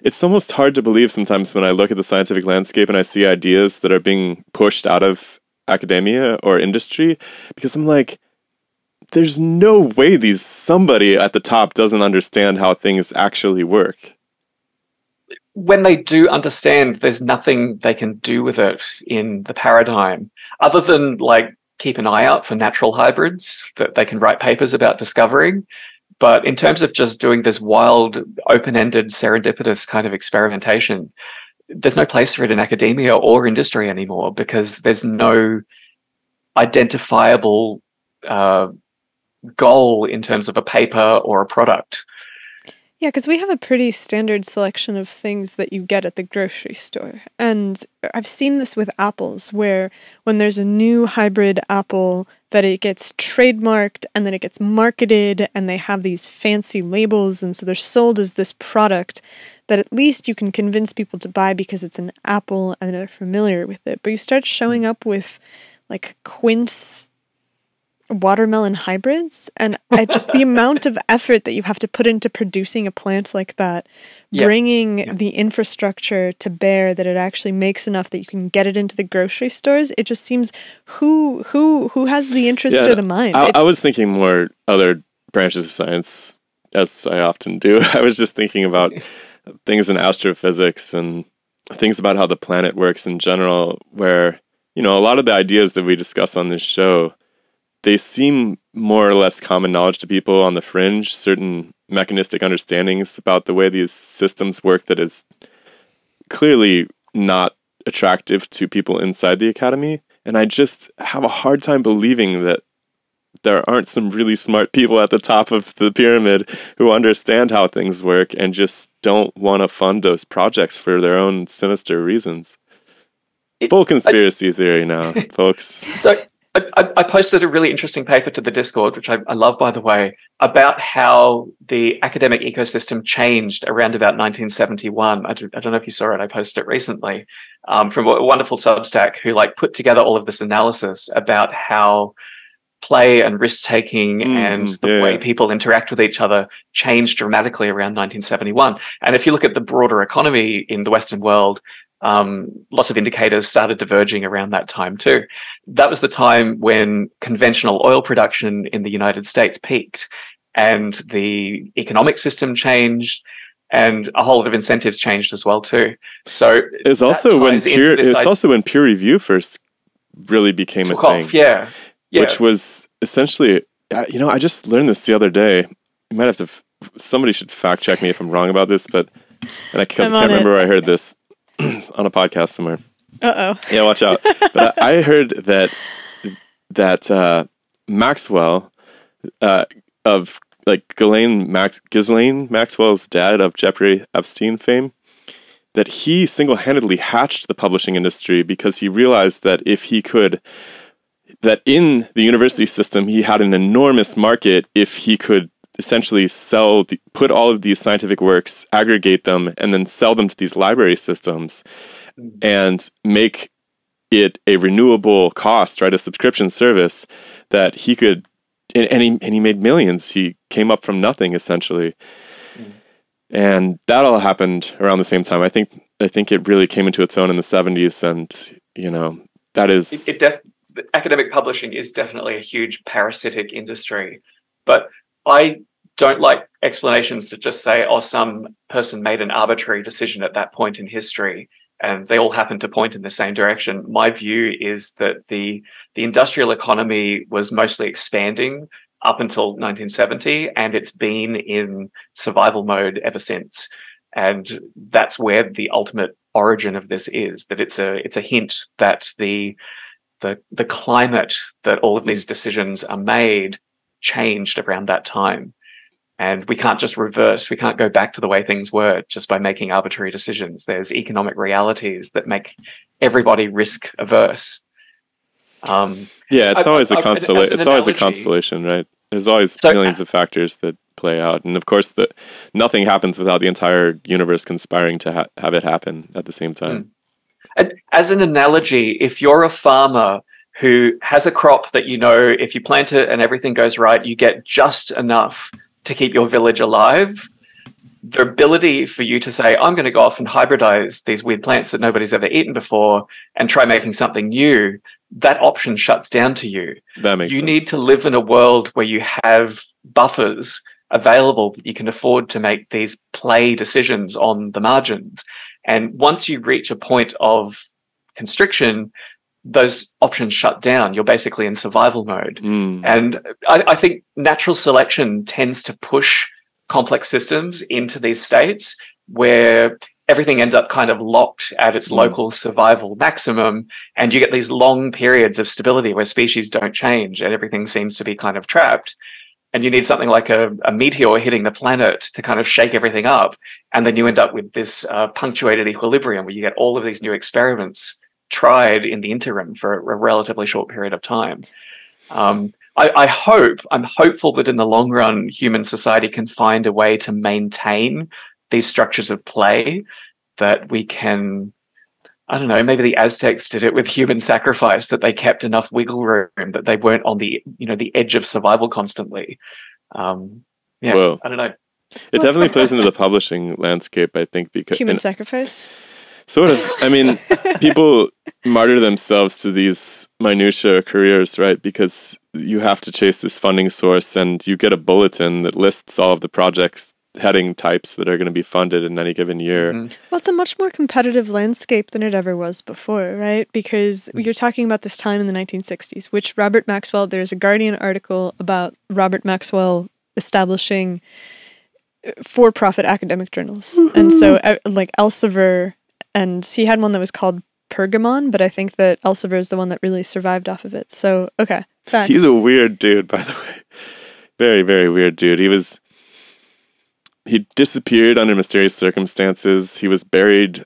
it's almost hard to believe sometimes when I look at the scientific landscape and I see ideas that are being pushed out of academia or industry, because I'm like, there's no way somebody at the top doesn't understand how things actually work. When they do understand, there's nothing they can do with it in the paradigm other than like keep an eye out for natural hybrids that they can write papers about discovering. But in terms of just doing this wild, open-ended, serendipitous kind of experimentation, there's no place for it in academia or industry anymore, because there's no identifiable goal in terms of a paper or a product. Yeah, because we have a pretty standard selection of things that you get at the grocery store. And I've seen this with apples, where when there's a new hybrid apple, that it gets trademarked and then it gets marketed and they have these fancy labels. And so they're sold as this product that at least you can convince people to buy because it's an apple and they're familiar with it. But you start showing up with like quince watermelon hybrids, and just the amount of effort that you have to put into producing a plant like that, bringing the infrastructure to bear that it actually makes enough that you can get it into the grocery stores. It just seems who has the interest or the mind. I was thinking more other branches of science, as I often do. I was just thinking about things in astrophysics and things about how the planet works in general, where, you know, a lot of the ideas that we discuss on this show, they seem more or less common knowledge to people on the fringe, certain mechanistic understandings about the way these systems work that is clearly not attractive to people inside the academy. And I just have a hard time believing that there aren't some really smart people at the top of the pyramid who understand how things work and just don't want to fund those projects for their own sinister reasons. Full conspiracy theory now, folks. So I posted a really interesting paper to the Discord, which I love, by the way, about how the academic ecosystem changed around about 1971. I don't know if you saw it. I posted it recently from a wonderful Substack who like put together all of this analysis about how play and risk-taking and the way people interact with each other changed dramatically around 1971. And if you look at the broader economy in the Western world, lots of indicators started diverging around that time too. That was the time when conventional oil production in the United States peaked, and the economic system changed, and a whole lot of incentives changed as well too. So it's also when peer review first really became a thing. Which was essentially, you know, I just learned this the other day. You might have to, somebody should fact check me if I'm wrong about this, but I can't remember where I heard this. On a podcast somewhere. Yeah, watch out. But I heard that Maxwell of like Ghislaine Maxwell's dad of Jeffrey Epstein fame, that he single-handedly hatched the publishing industry because he realized that that in the university system he had an enormous market if he could essentially put all of these scientific works, aggregate them, and then sell them to these library systems and make it a renewable cost, right? A subscription service that he could, and he made millions. He came up from nothing, essentially. And that all happened around the same time. I think it really came into its own in the 70s, and, you know, that is... academic publishing is definitely a huge parasitic industry, but I don't like explanations that just say, oh, some person made an arbitrary decision at that point in history and they all happen to point in the same direction. My view is that the industrial economy was mostly expanding up until 1970, and it's been in survival mode ever since. And that's where the ultimate origin of this is, that it's a hint that the climate that all of these decisions are made changed around that time. And we can't just reverse, we can't go back to the way things were just by making arbitrary decisions. There's economic realities that make everybody risk averse. It's always a constellation, right? There's always millions of factors that play out. And of course, nothing happens without the entire universe conspiring to have it happen at the same time. And as an analogy, if you're a farmer who has a crop that, you know, if you plant it and everything goes right, you get just enough to keep your village alive, the ability for you to say, I'm going to go off and hybridize these weird plants that nobody's ever eaten before and try making something new, that option shuts down to you. That makes sense. You need to live in a world where you have buffers available that you can afford to make these play decisions on the margins. And once you reach a point of constriction, those options shut down. You're basically in survival mode. And I think natural selection tends to push complex systems into these states where everything ends up kind of locked at its local survival maximum, and you get these long periods of stability where species don't change and everything seems to be kind of trapped. And you need something like a meteor hitting the planet to kind of shake everything up, and then you end up with this punctuated equilibrium where you get all of these new experiments tried in the interim for a relatively short period of time. I'm hopeful that in the long run, human society can find a way to maintain these structures of play, that we can, I don't know, maybe the Aztecs did it with human sacrifice, that they kept enough wiggle room, that they weren't on the edge of survival constantly. Well, I don't know. It definitely plays into the publishing landscape, I think, because human sacrifice. Sort of. I mean, people martyr themselves to these minutiae careers, right? Because you have to chase this funding source, and you get a bulletin that lists all of the projects heading types that are going to be funded in any given year. Well, it's a much more competitive landscape than it ever was before, right? Because you're talking about this time in the 1960s, which Robert Maxwell, there's a Guardian article about Robert Maxwell establishing for-profit academic journals. And so, like Elsevier, and he had one that was called Pergamon, but I think that Elsevier is the one that really survived off of it. So, okay, fact. He's a weird dude, by the way. Very, very weird dude. He disappeared under mysterious circumstances. He was buried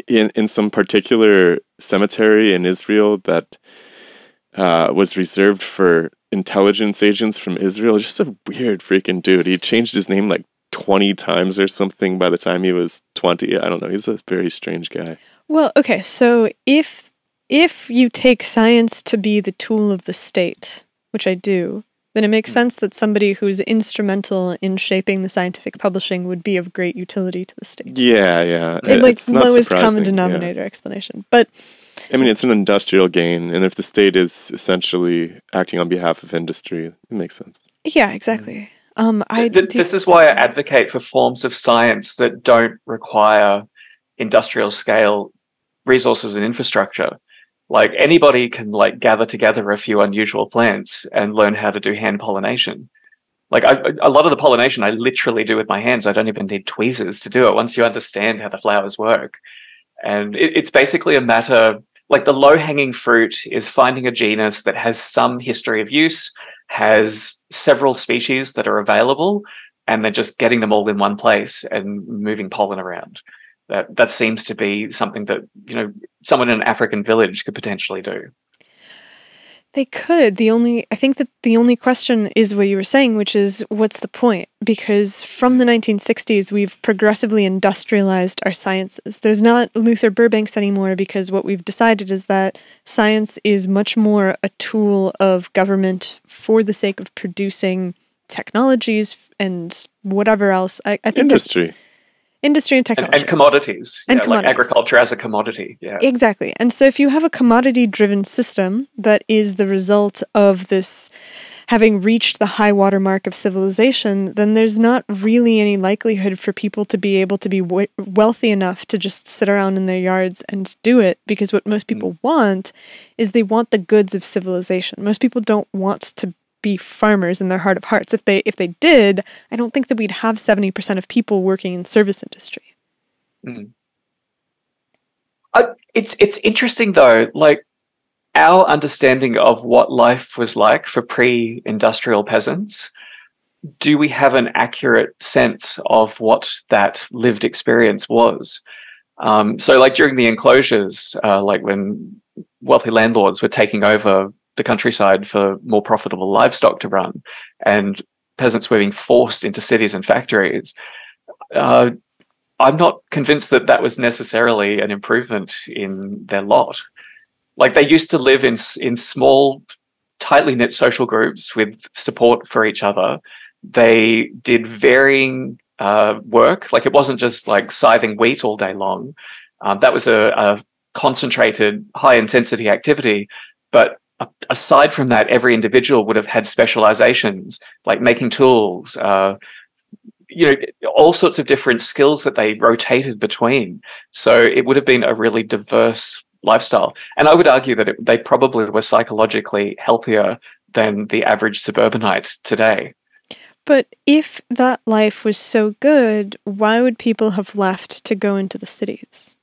in some particular cemetery in Israel that was reserved for intelligence agents from Israel. Just a weird freaking dude. He changed his name like 20 times or something by the time he was 20. I don't know. He's a very strange guy. Well, okay, so if you take science to be the tool of the state, which I do, then it makes sense that somebody who's instrumental in shaping the scientific publishing would be of great utility to the state. Yeah. It's lowest common denominator explanation. But I mean, it's an industrial gain, and if the state is essentially acting on behalf of industry, it makes sense. Yeah, exactly. This is why I advocate for forms of science that don't require industrial scale resources and infrastructure. Like anybody can gather together a few unusual plants and learn how to do hand pollination. Like a lot of the pollination I literally do with my hands. I don't even need tweezers to do it once you understand how the flowers work. And it's basically a matter, like the low-hanging fruit is finding a genus that has some history of use, has several species that are available, and then just getting them all in one place and moving pollen around. That seems to be something that, someone in an African village could potentially do. They could. I think that the only question is what you were saying, which is, what's the point? Because from the 1960s, we've progressively industrialized our sciences. There's not Luther Burbanks anymore, because what we've decided is that science is much more a tool of government for the sake of producing technologies and whatever else. I think industry and technology. And commodities. And commodities. Like agriculture as a commodity. Yeah. Exactly. And so if you have a commodity-driven system that is the result of this having reached the high water mark of civilization, then there's not really any likelihood for people to be able to be wealthy enough to just sit around in their yards and do it, because what most people want is they want the goods of civilization. Most people don't want to be farmers in their heart of hearts. If they did, I don't think that we'd have 70% of people working in service industry. It's interesting though, like our understanding of what life was like for pre-industrial peasants. Do we have an accurate sense of what that lived experience was? So like during the enclosures, like when wealthy landlords were taking over the countryside for more profitable livestock to run, and peasants were being forced into cities and factories, I'm not convinced that that was necessarily an improvement in their lot. Like they used to live in small, tightly knit social groups with support for each other. They did varying work. Like, it wasn't just like scything wheat all day long. That was a concentrated, high intensity activity. But aside from that, every individual would have had specializations, like making tools, all sorts of different skills that they rotated between. So it would have been a really diverse lifestyle. And I would argue that they probably were psychologically healthier than the average suburbanite today. But if that life was so good, why would people have left to go into the cities?